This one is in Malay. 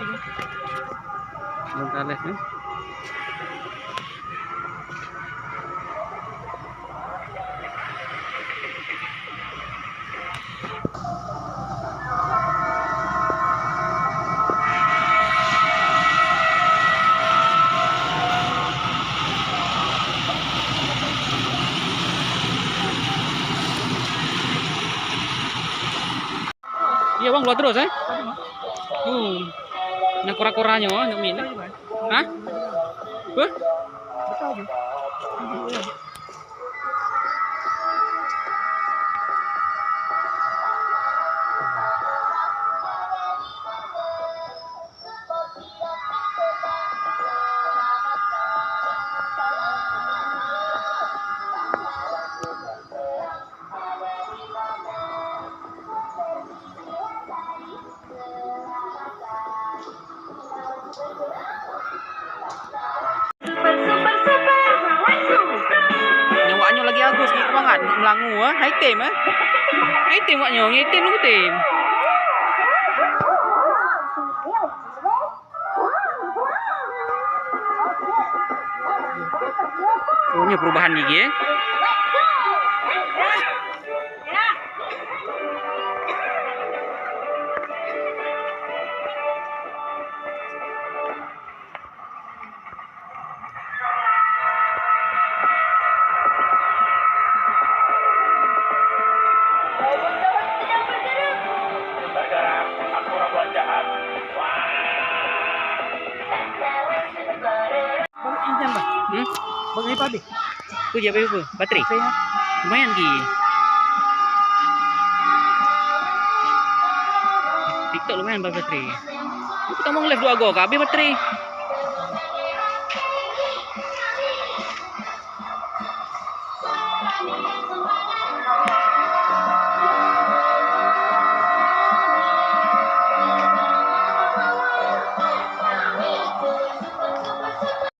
Belum kales nih. Iya bang, keluar terus yang kura-kuranya untuk minum. Hah? Nyawaknya lagi agus gitu banget melangu hai tim waknya ngitim lu tim. Oh ini perubahan gigi ya. Bagi tadi. Itu jadi apa? Baterai. Lumayan ki. TikTok lumayan baterai. Kita mau live 2 go, habis baterai.